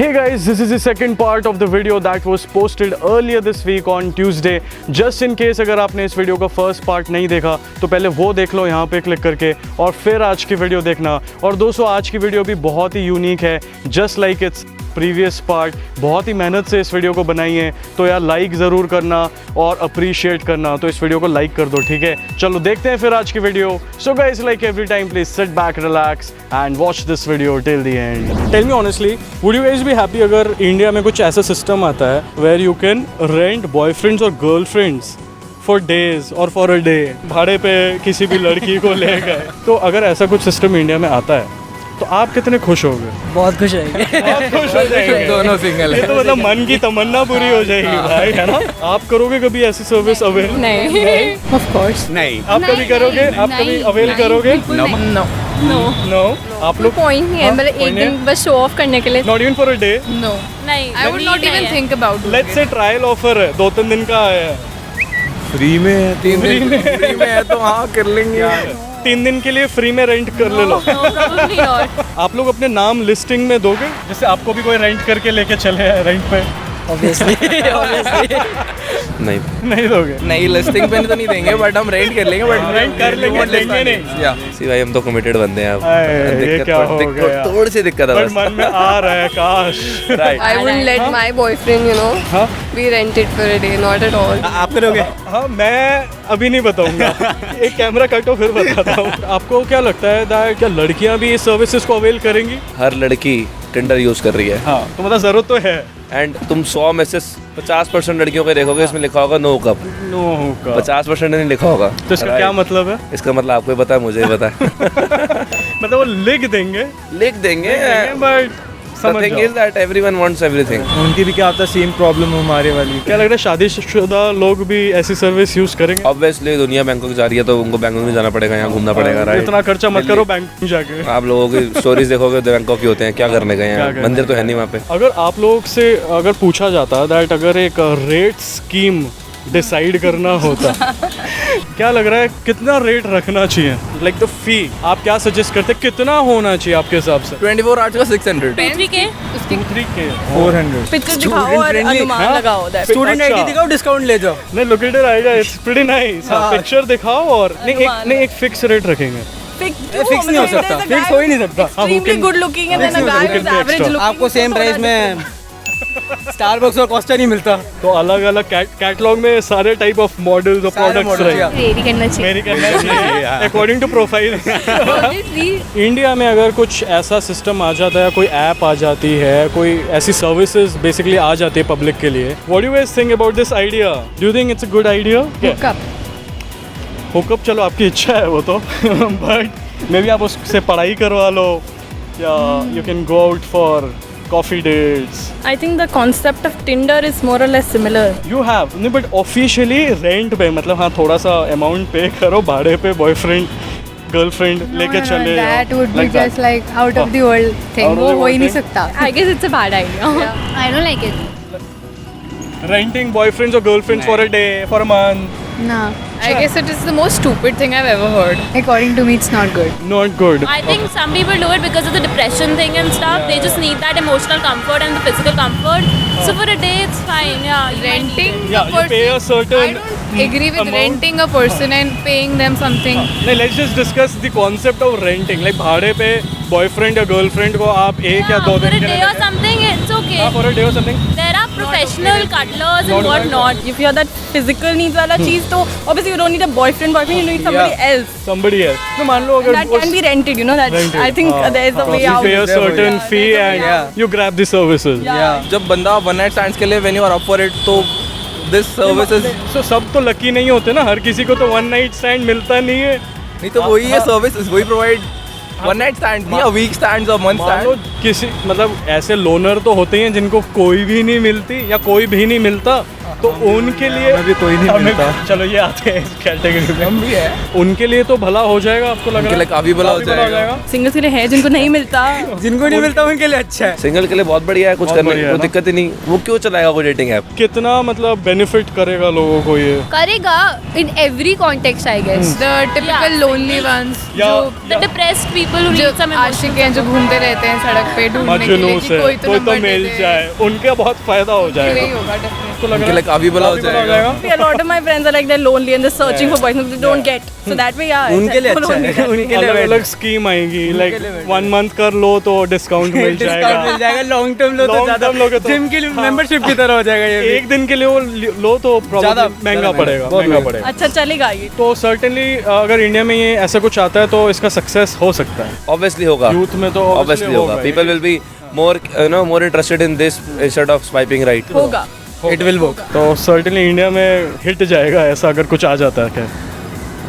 Hey guys, this is the second part of the video that was posted earlier this week on Tuesday. Just in case अगर आपने इस video का first part नहीं देखा तो पहले वो देख लो यहाँ पे क्लिक करके और फिर आज की वीडियो देखना। और दोस्तों आज की वीडियो भी बहुत ही यूनिक है, just like its previous part. बहुत ही मेहनत से इस वीडियो को बनाई है, तो यार लाइक ज़रूर करना और अप्रिशिएट करना। तो इस वीडियो को लाइक कर दो, ठीक है। चलो देखते हैं फिर आज की video. So guys, like every time please sit back, relax and watch this video till the end. Tell me honestly, would you guys be happy अगर इंडिया में कुछ ऐसा सिस्टम आता है where you can rent boyfriends और girlfriends for days और for a day, भाड़े पे किसी भी लड़की को ले गए। तो अगर ऐसा कुछ सिस्टम इंडिया में आता है तो आप कितने खुश होगे? बहुत खुश होंगे। बहुत खुश हो जाएंगे। दोनों सिंगल ये तो मतलब मन की तमन्ना पूरी हो जाएगी भाई, है ना। आप करोगे कभी ऐसी सर्विस अवेल? नहीं, ऑफ कोर्स नहीं। आप कभी करोगे? आप कभी अवेल करोगे? No no. आप लोग पॉइंट नहीं है, मतलब एक दिन बस शो ऑफ करने के लिए। Not even for a day? No, नहीं, I would not even think about. Let's say trial offer है, 2-3 दिन का है, फ्री में है, 3 दिन फ्री में है तो हाँ कर लेंगे। 3 दिन के लिए फ्री में रेंट कर ले लो। आप लोग अपने नाम लिस्टिंग में दोगे, जैसे आपको भी कोई रेंट करके लेके चले रेंट पे? ऑब्वियसली नहीं दोगे? नहीं, लिस्टिंग पे तो नहीं देंगे, बट हम रेंट कर लेंगे। बट रेंट कर लेंगे, लेंगे नहीं। सी भाई, हम तो कमिटेड बंदे हैं। अब ये क्या हो गया? थोड़ी सी दिक्कत है पर बस। मन में आ रहा है काश। Right. I wouldn't let my boyfriend, you know, हाँ? be rented for a day, not at all. आप करोगे? हाँ, मैं अभी नहीं बताऊंगा। एक कैमरा कटो फिर बताता हूँ। आपको क्या लगता है दैट क्या लड़कियां भी इस सर्विसेज को अवेल करेंगी? हर लड़की टिंडर यूज कर रही है, हाँ, तो मतलब जरूरत तो है। एंड तुम 100 में से 50% लड़कियों को देखोगे, इसमें लिखा होगा नो कप। नो होगा। 50% नहीं लिखा होगा। तो इसका क्या मतलब है? इसका मतलब आपको ही पता है, मुझे ही पता है। मतलब वो लिख देंगे लिख देंगे, but The thing is that everyone wants everything. उनकी भी क्या आता है सेम प्रॉब्लम हमारे वाली। क्या लग रहा है शादीशुदा लोग भी ऐसी सर्विस यूज करेंगे? Obviously दुनिया बैंकॉक जा रही है तो उनको बैंकॉक में जाना पड़ेगा, यहाँ घूमना पड़ेगा, राइट। इतना खर्चा मत करो बैंक जाके। आप लोगों की स्टोरीज देखोगे तो बैंकॉक ही होते हैं, क्या करने गए हैं, मंदिर तो है नहीं वहाँ पे। अगर आप लोग से अगर पूछा जाता दैट अगर एक रेट स्कीम डिसाइड करना होता, क्या लग रहा है कितना रेट रखना चाहिए? लाइक द फी आप क्या सजेस्ट करते, कितना होना चाहिए आपके हिसाब से? 24 आवर्स का 600, 3K, 3K 400। पिक्चर दिखाओ और अनुमान लगाओ दैट। स्टूडेंट आईडी दिखाओ, डिस्काउंट ले जाओ। नहीं, look at your idea, it's pretty nice. Picture दिखाओ और नहीं एक फिक्स रेट रखेंगे। फिक्स नहीं हो सकता, फिक्स हो ही नहीं सकता। Extremely good looking and then a guy who's average looking. आपको सेम प्राइस में स्टारबक्स और कॉस्टा नहीं मिलता। तो अलग अलग कैटलॉग में सारे टाइप ऑफ मॉडल्स और प्रोडक्ट्स रहेंगे। वेरी करना चाहिए। मेरी करना चाहिए अकॉर्डिंग टू प्रोफाइल। इंडिया में अगर कुछ ऐसा सिस्टम आ जाता है, कोई ऐप आ जाती है, कोई ऐसी सर्विसेज बेसिकली आ जाती है पब्लिक के लिए, what do you guys think about this idea? Do you think it's a good idea? Hookup चलो आपकी इच्छा है वो तो, बट मे बी आप उससे पढ़ाई करवा लो या you can go out for coffee dates. I think the concept of Tinder is more or less similar. You have नहीं, बट ऑफिशियली रेंट पे, मतलब हाँ थोड़ा सा अमाउंट पे करो, भाड़े पे बॉयफ्रेंड गर्लफ्रेंड लेके चले जाओ। That would be Like just that. like out of the world thing. Out of वो the हो ही world नहीं thing. सकता. I guess it's a bad idea. I don't like it. Renting boyfriends or girlfriends for a day, for a month, No. I guess it is the most stupid thing I've ever heard. According to me, it's not good. not good. I think some people do it because of the depression thing and stuff. They just need that emotional comfort and the physical comfort. So for a day, it's fine. Yeah, you might need Renting it. Yeah, you pay a certain. I don't agree with amount. renting a person and paying them something. नहीं, let's just discuss the concept of renting. Like भाड़े पे boyfriend या girlfriend को आप एक या Yeah, दो for दिन a के day लिए or something, it's okay. for a day or something. There are professional cuddlers and Not what not. If you're that physical needs वाला चीज तो obviously you don't need a boyfriend, you need somebody else. Somebody else. तो मान लो अगर That can be rented, you know. That rented. I think there is a way you out. pay a certain fee and Yeah. you grab the services. जब बंदा one night stands के लिए when you are up for it, तो this services So सब तो lucky नहीं होते ना, हर किसी को तो वन नाइट स्टैंड मिलता नहीं है। नहीं तो वही है सर्विसेज, वही प्रोवाइड वन नाइट स्टैंड नहीं, वीक स्टैंड्स और मंथ मान लो स्टैंड। किसी मतलब ऐसे लोनर तो होते हैं जिनको कोई भी नहीं मिलती या कोई भी नहीं मिलता, तो उनके लिए हमें भी कोई नहीं हमें- मिलता। चलो ये आते हैं इस कैटेगरी में, हम भी है, उनके लिए तो भला हो जाएगा। आपको लग उनके रहा लिए काफी भला हो जाएगा। Singles के लिए है जिनको नहीं मिलता। जिनको नहीं मिलता उनके लिए अच्छा है। सिंगल के लिए बहुत बढ़िया है, कुछ बहुत करने बढ़िया को है ना? दिक्कत ही नहीं। वो क्यों चलाएगा वो डेटिंग ऐप? कितना मतलब बेनिफिट करेगा लोगों को ये? करेगा in every context, I guess. The typical lonely ones. या The depressed people. people who जो need some आशिक emotional हैं जो घूमते रहते हैं सड़क पे ढूंढने के लिए मजनू कि से कोई तो नंबर मिल दे दे। जाए, उनका बहुत फायदा हो यही जाएगा। होगा definitely। उनके लिए काफी भला हो जाएगा। A lot of my friends are like they're lonely and they're searching for boyfriends they don't get. So that way, yeah. उनके लिए अच्छा है, उनके लिए अलग अलग स्कीम आएंगी, लाइक 1 मंथ कर लो तो डिस्काउंट मिल डिस्काउंट मिल जाएगा, जाएगा, लॉन्ग टर्म लो तो Long ज्यादा term लोगे तो- जिम के लिए हाँ। मेंबरशिप की तरह हो जाएगा ये भी। एक दिन के लिए वो लो तो ज़्यादा probably महंगा पड़ेगा, बहुत महंगा महंगा। पड़ेगा। अच्छा चलेगा ये. तो सर्टेनली अगर इंडिया में ये ऐसा कुछ आता है तो इसका सक्सेस हो सकता है। Obviously होगा। यूथ में तो Obviously होगा। People will be more interested in this instead of swiping right. होगा. It will work. तो सर्टेनली इंडिया में हिट जाएगा ऐसा अगर कुछ आ जाता है। क्या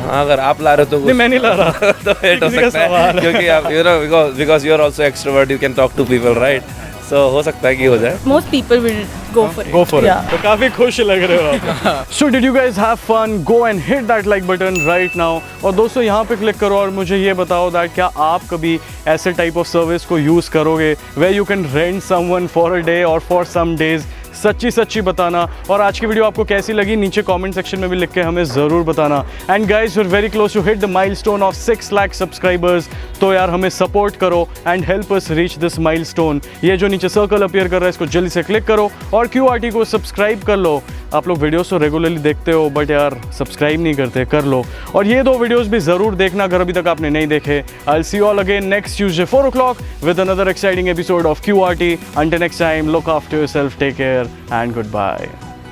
हाँ, अगर आप ला रहे हो तो नहीं, मैं नहीं ला रहा। तो हिट हो किसी का सकता सवाल है, है। क्योंकि आप because you are also extrovert, you can talk to people, right? So हो सकता है कि हो जाए। Most people will go for it. Go for Yeah. it. तो काफी खुश लग रहे हो आप। So did you guys have fun? Go and hit that like button right now. और दोस्तों यहाँ पे क्लिक करो और मुझे ये बताओ that क्या आप कभी ऐसे टाइप ऑफ सर्विस को यूज़ करोगे where you can rent someone for a day or for some days? सच्ची बताना। और आज की वीडियो आपको कैसी लगी नीचे कमेंट सेक्शन में भी लिख के हमें ज़रूर बताना। And guys we are very close to hit the milestone of 6 lakh subscribers. तो यार हमें सपोर्ट करो and help us reach this milestone. ये जो नीचे सर्कल अपीयर कर रहा है इसको जल्दी से क्लिक करो और QRT को सब्सक्राइब कर लो। आप लोग वीडियोस तो रेगुलरली देखते हो बट यार सब्सक्राइब नहीं करते, कर लो। और ये 2 वीडियोस भी ज़रूर देखना अगर अभी तक आपने नहीं देखे। I will see you all again next Tuesday 4 o'clock with another exciting episode of QRT. Until next time, look after yourself, take care and goodbye.